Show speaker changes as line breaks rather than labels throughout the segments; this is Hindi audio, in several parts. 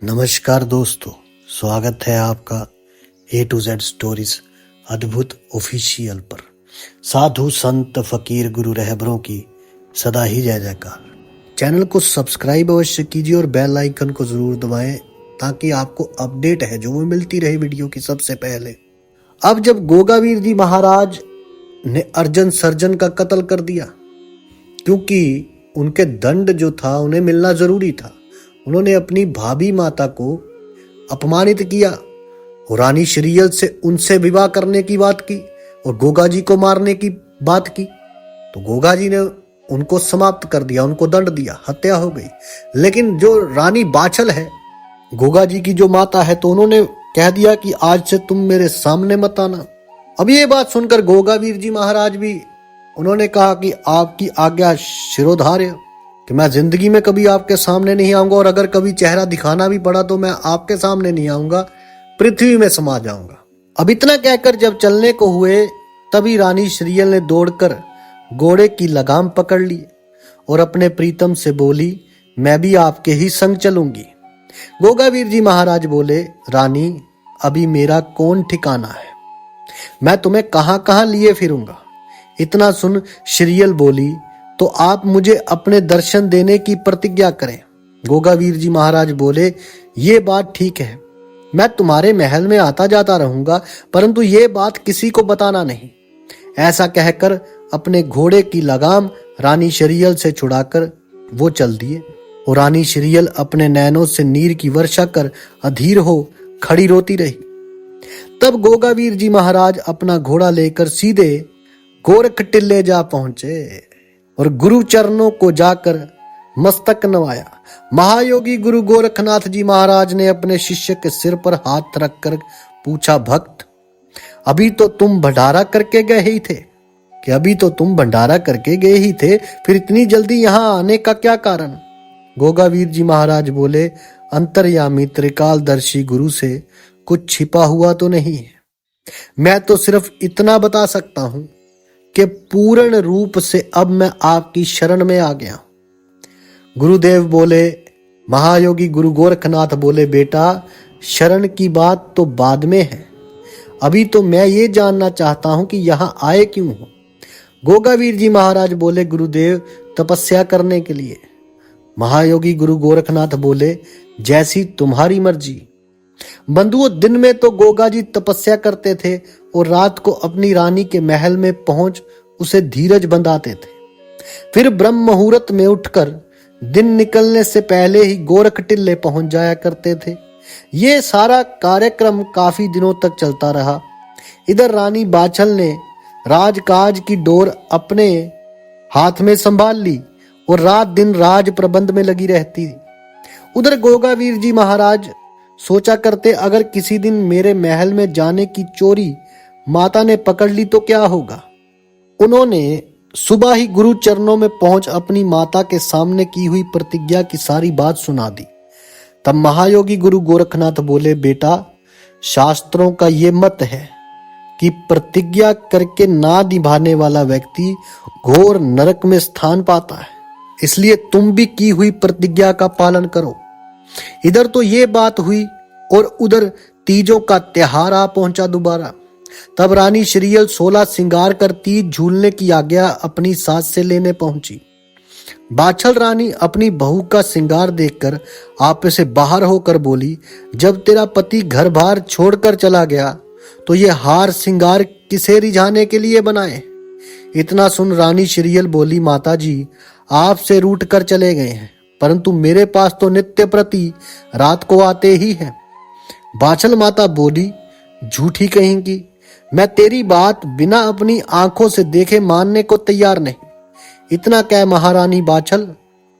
नमस्कार दोस्तों, स्वागत है आपका A to Z स्टोरीज अद्भुत ऑफिशियल पर। साधु संत फकीर गुरु रहबरों की सदा ही जय जयकार। चैनल को सब्सक्राइब अवश्य कीजिए और बेल आइकन को जरूर दबाएं ताकि आपको अपडेट है जो वो मिलती रहे वीडियो की सबसे पहले। अब जब गोगावीर जी महाराज ने अर्जन सर्जन का कत्ल कर दिया, क्योंकि उनके दंड जो था उन्हें मिलना जरूरी था, उन्होंने अपनी भाभी माता को अपमानित किया और रानी श्रीयल से उनसे विवाह करने की बात की और गोगा जी को मारने की बात की। तो गोगा जी ने उनको समाप्त कर दिया, उनको दंड दिया, हत्या हो गई। लेकिन जो रानी बाछल है, गोगा जी की जो माता है, तो उन्होंने कह दिया कि आज से तुम मेरे सामने मत आना। अब ये बात सुनकर गोगावीर जी महाराज भी उन्होंने कहा कि आपकी आज्ञा शिरोधार्य, कि मैं जिंदगी में कभी आपके सामने नहीं आऊंगा और अगर कभी चेहरा दिखाना भी पड़ा तो मैं आपके सामने नहीं आऊंगा, पृथ्वी में समा जाऊंगा। अब इतना कहकर जब चलने को हुए, तभी रानी श्रीयल ने दौड़कर घोड़े की लगाम पकड़ ली और अपने प्रीतम से बोली, मैं भी आपके ही संग चलूंगी। गोगावीर जी महाराज बोले, रानी अभी मेरा कौन ठिकाना है, मैं तुम्हें कहां कहां लिए फिरूंगा। इतना सुन श्रीयल बोली, तो आप मुझे अपने दर्शन देने की प्रतिज्ञा करें। गोगावीर जी महाराज बोले, ये बात ठीक है, मैं तुम्हारे महल में आता जाता रहूंगा, परंतु ये बात किसी को बताना नहीं। ऐसा कहकर अपने घोड़े की लगाम रानी श्रीयल से छुड़ाकर वो चल दिए और रानी श्रीयल अपने नैनों से नीर की वर्षा कर अधीर हो खड़ी रोती रही। तब गोगावीर जी महाराज अपना घोड़ा लेकर सीधे गोरख टिल्ले जा पहुंचे और गुरु चरणों को जाकर मस्तक नवाया। महायोगी गुरु गोरखनाथ जी महाराज ने अपने शिष्य के सिर पर हाथ रखकर पूछा, भक्त अभी तो तुम भंडारा करके गए ही थे, कि अभी तो तुम भंडारा करके गए ही थे, फिर इतनी जल्दी यहाँ आने का क्या कारण। गोगावीर जी महाराज बोले, अंतर्यामी त्रिकालदर्शी गुरु से कुछ छिपा हुआ तो नहीं है, मैं तो सिर्फ इतना बता सकता हूं कि पूर्ण रूप से अब मैं आपकी शरण में आ गया। गुरुदेव बोले, महायोगी गुरु गोरखनाथ बोले, बेटा शरण की बात तो बाद में है, अभी तो मैं ये जानना चाहता हूं कि यहां आए क्यों हो। गोगावीर जी महाराज बोले, गुरुदेव तपस्या करने के लिए। महायोगी गुरु गोरखनाथ बोले, जैसी तुम्हारी मर्जी। बंधुओं, दिन में तो गोगा जी तपस्या करते थे और रात को अपनी रानी के महल में पहुंच उसे धीरज बंधाते थे। फिर ब्रह्म मुहूर्त में उठकर दिन निकलने से पहले ही गोरख टिल्ले पहुंच जाया करते थे। ये सारा कार्यक्रम काफी दिनों तक चलता रहा। इधर रानी बाछल ने राजकाज की डोर अपने हाथ में संभाल ली और रात दिन राज प्रबंध में लगी रहती। उधर गोगावीर जी महाराज सोचा करते, अगर किसी दिन मेरे महल में जाने की चोरी माता ने पकड़ ली तो क्या होगा। उन्होंने सुबह ही गुरु चरणों में पहुंच अपनी माता के सामने की हुई प्रतिज्ञा की सारी बात सुना दी। तब महायोगी गुरु गोरखनाथ बोले, बेटा शास्त्रों का ये मत है कि प्रतिज्ञा करके ना निभाने वाला व्यक्ति घोर नरक में स्थान पाता है, इसलिए तुम भी की हुई प्रतिज्ञा का पालन करो। इधर तो ये बात हुई और उधर तीजों का त्योहार आ पहुंचा दोबारा। तब रानी श्रीयल 16 श्रृंगार कर तीज झूलने की आज्ञा अपनी सास से लेने पहुंची। बाछल रानी अपनी बहू का श्रृंगार देखकर आप से बाहर होकर बोली, जब तेरा पति घर बार छोड़कर चला गया तो ये हार श्रृंगार किसे रिझाने के लिए बनाए। इतना सुन रानी श्रीयल बोली, माता जी आपसे रूठ कर चले गए हैं, परंतु मेरे पास तो नित्य प्रति रात को आते ही हैं। बाछल माता बोली, झूठी कहेंगी, मैं तेरी बात बिना अपनी आंखों से देखे मानने को तैयार नहीं। इतना कह महारानी बाछल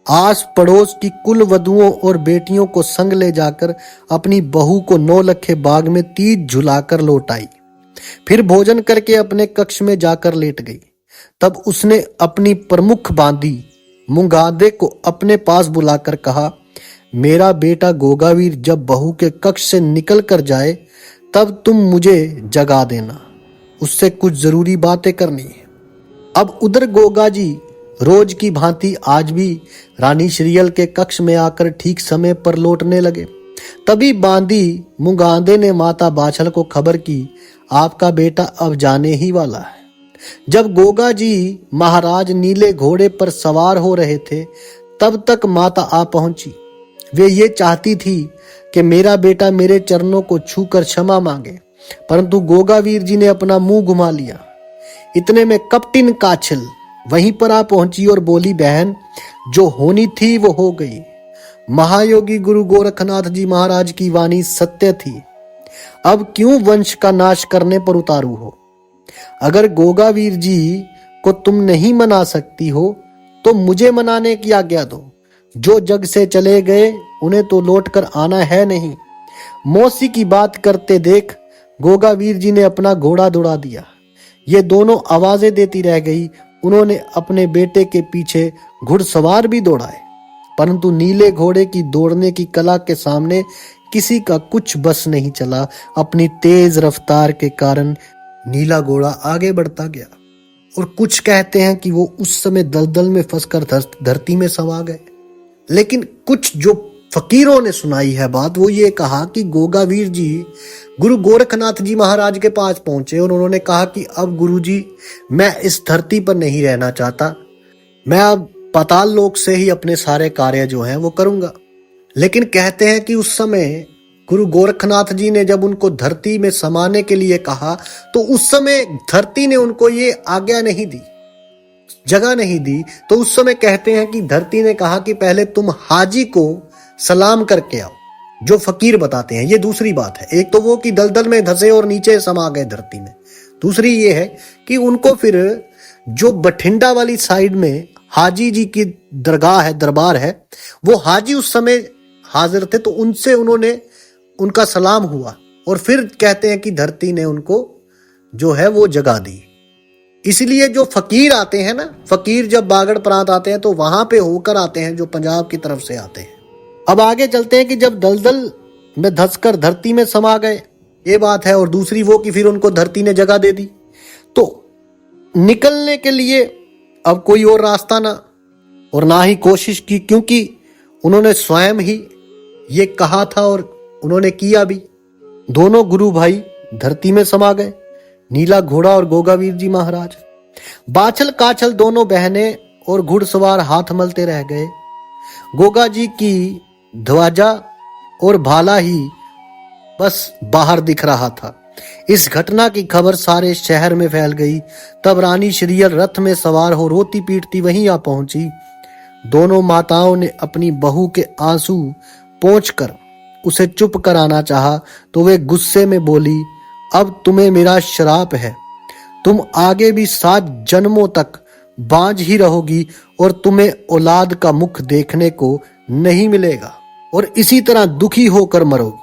आस पड़ोस की कुल वधुओं और बेटियों को संग ले जाकर अपनी बहू को 9 लखे बाग में तीज झुलाकर लौट आई। फिर भोजन करके अपने कक्ष में जाकर लेट गई। तब उसने अपनी प्रमुख बांधी मुंगादे को अपने पास बुलाकर कहा, मेरा बेटा गोगावीर जब बहू के कक्ष से निकल कर जाए तब तुम मुझे जगा देना, उससे कुछ जरूरी बातें करनी है। अब उधर गोगा जी रोज की भांति आज भी रानी श्रीयल के कक्ष में आकर ठीक समय पर लौटने लगे। तभी बांदी मुगांदे ने माता बाछल को खबर की, आपका बेटा अब जाने ही वाला है। जब गोगा जी महाराज नीले घोड़े पर सवार हो रहे थे, तब तक माता आ पहुंची। वे ये चाहती थी कि मेरा बेटा मेरे चरणों को छूकर क्षमा मांगे, परंतु गोगा वीर जी ने अपना मुंह घुमा लिया। इतने में कपटिन काछल वहीं पर आ पहुंची और बोली, बहन, जो होनी थी वो हो गई। महायोगी गुरु गोरखनाथ जी महाराज की वाणी सत्य थी। अब क्यों वंश का नाश करने पर उतारू हो? अगर गोगा वीर जी को तुम नहीं मना सकती हो तो मुझे मनाने की आज्ञा दो। जो जग से चले गए उन्हें तो लौट कर आना है नहीं। मौसी की बात करते देख गोगा वीर जी ने अपना घोड़ा दौड़ा दिया। ये दोनों आवाजें देती रह गई। उन्होंने अपने बेटे के पीछे घुड़सवार भी दौड़ाए, परंतु नीले घोड़े की दौड़ने की कला के सामने किसी का कुछ बस नहीं चला। अपनी तेज रफ्तार के कारण नीला घोड़ा आगे बढ़ता गया और कुछ कहते हैं कि वो उस समय दलदल में फंसकर धरती में समा गए। लेकिन कुछ जो फकीरों ने सुनाई है बात, वो ये कहा कि गोगा वीर जी गुरु गोरखनाथ जी महाराज के पास पहुंचे और उन्होंने कहा कि अब गुरु जी, मैं इस धरती पर नहीं रहना चाहता, मैं अब पाताल लोक से ही अपने सारे कार्य जो हैं वो करूंगा। लेकिन कहते हैं कि उस समय गुरु गोरखनाथ जी ने जब उनको धरती में समाने के लिए कहा तो उस समय धरती ने उनको ये आज्ञा नहीं दी, जगह नहीं दी। तो उस समय कहते हैं कि धरती ने कहा कि पहले तुम हाजी को सलाम करके आओ, जो फकीर बताते हैं। ये दूसरी बात है। एक तो वो कि दलदल में धंसे और नीचे समा गए धरती में। दूसरी ये है कि उनको फिर जो बठिंडा वाली साइड में हाजी जी की दरगाह है, दरबार है, वो हाजी उस समय हाजिर थे, तो उनसे उन्होंने उनका सलाम हुआ और फिर कहते हैं कि धरती ने उनको जो है वो जगह दी। इसलिए जो फकीर आते हैं ना, फकीर जब बागड़ प्रांत आते हैं तो वहां पे होकर आते हैं, जो पंजाब की तरफ से आते हैं। अब आगे चलते हैं कि जब दलदल में धंसकर धरती में समा गए, ये बात है। और दूसरी वो कि फिर उनको धरती ने जगह दे दी, तो निकलने के लिए अब कोई और रास्ता ना और ना ही कोशिश की, क्योंकि उन्होंने स्वयं ही ये कहा था और उन्होंने किया भी। दोनों गुरु भाई धरती में समा गए, नीला घोड़ा और गोगा वीर जी महाराज। बाछल काछल दोनों बहनें और घुड़सवार हाथ मलते रह गए। गोगा जी की ध्वजा और भाला ही बस बाहर दिख रहा था। इस घटना की खबर सारे शहर में फैल गई। तब रानी श्रीयल रथ में सवार हो रोती पीटती वहीं आ पहुंची। दोनों माताओं ने अपनी बहू के आंसू पोंछकर उसे चुप कराना चाहा तो वे गुस्से में बोली, अब तुम्हें मेरा श्राप है, तुम आगे भी 7 जन्मों तक बांझ ही रहोगी और तुम्हें औलाद का मुख देखने को नहीं मिलेगा और इसी तरह दुखी होकर मरोगी।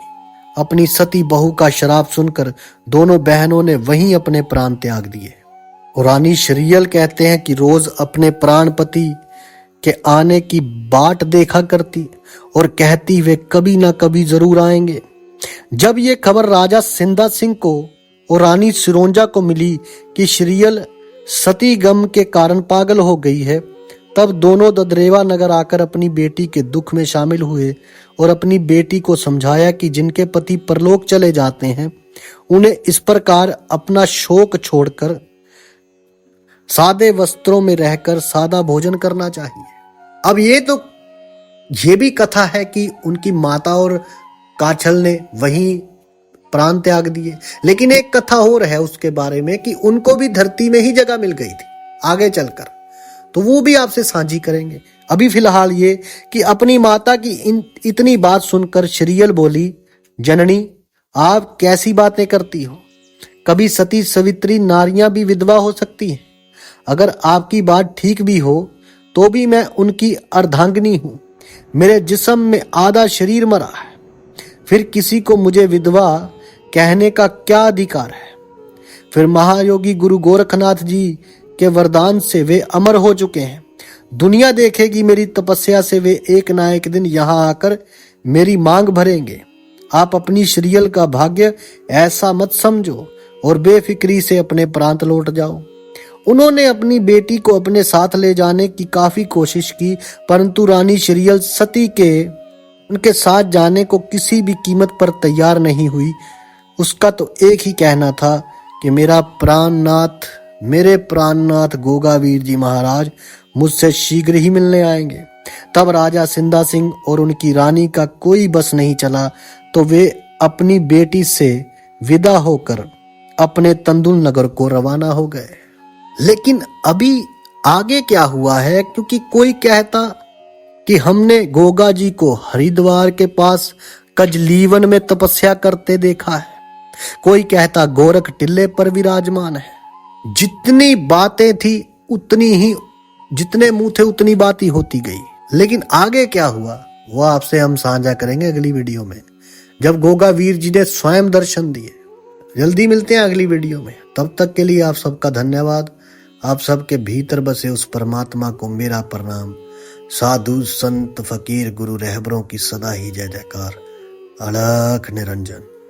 अपनी सती बहू का श्राप सुनकर दोनों बहनों ने वहीं अपने प्राण त्याग दिए। और रानी श्रीयल कहते हैं कि रोज अपने प्राणपति के आने की बाट देखा करती और कहती वे कभी ना कभी जरूर आएंगे। जब ये खबर राजा सिंधा सिंह को और रानी सिरोंजा को मिली कि श्रीयल सती गम के कारण पागल हो गई है, तब दोनों ददरेवा नगर आकर अपनी बेटी के दुख में शामिल हुए और अपनी बेटी को समझाया कि जिनके पति परलोक चले जाते हैं उन्हें इस प्रकार अपना शोक छोड़कर सादे वस्त्रों में रहकर सादा भोजन करना चाहिए। अब ये भी कथा है कि उनकी माता और काछल ने वहीं प्राण त्याग दिए। लेकिन एक कथा और है उसके बारे में कि उनको भी धरती में ही जगह मिल गई थी आगे चलकर, तो वो भी आपसे साझी करेंगे। अभी फिलहाल ये कि अपनी माता की इतनी बात सुनकर श्रीयल बोली, जननी आप कैसी बातें करती हो, कभी सती सवित्री नारियां भी विधवा हो सकती हैं। अगर आपकी बात ठीक भी हो तो भी मैं उनकी अर्धांगिनी हूं, मेरे जिस्म में आधा शरीर मरा है, फिर किसी को मुझे विधवा कहने का क्या अधिकार है। फिर महायोगी गुरु गोरखनाथ जी के वरदान से वे अमर हो चुके हैं। दुनिया देखेगी मेरी तपस्या से वे एक ना एक दिन यहाँ आकर मेरी मांग भरेंगे। आप अपनी श्रीयल का भाग्य ऐसा मत समझो और बेफिक्री से अपने प्रांत लौट जाओ। उन्होंने अपनी बेटी को अपने साथ ले जाने की काफी कोशिश की, परंतु रानी श्रीयल सती के उनके साथ जाने को किसी भी कीमत पर तैयार नहीं हुई। उसका तो एक ही कहना था कि मेरे प्राणनाथ गोगावीर जी महाराज मुझसे शीघ्र ही मिलने आएंगे। तब राजा सिंधा सिंह और उनकी रानी का कोई बस नहीं चला तो वे अपनी बेटी से विदा होकर अपने तंदुल नगर को रवाना हो गए। लेकिन अभी आगे क्या हुआ है, क्योंकि कोई कहता कि हमने गोगा जी को हरिद्वार के पास कजलीवन में तपस्या करते देखा है, कोई कहता गोरख टिल्ले पर विराजमान है। जितनी बातें थी जितने मुंह थे उतनी बात ही होती गई। लेकिन आगे क्या हुआ वो आपसे हम साझा करेंगे अगली वीडियो में, जब गोगा वीर जी ने स्वयं दर्शन दिए। जल्दी मिलते हैं अगली वीडियो में, तब तक के लिए आप सबका धन्यवाद। आप सबके भीतर बसे उस परमात्मा को मेरा प्रणाम। साधु संत फकीर गुरु रहबरों की सदा ही जय जयकार। अलख निरंजन।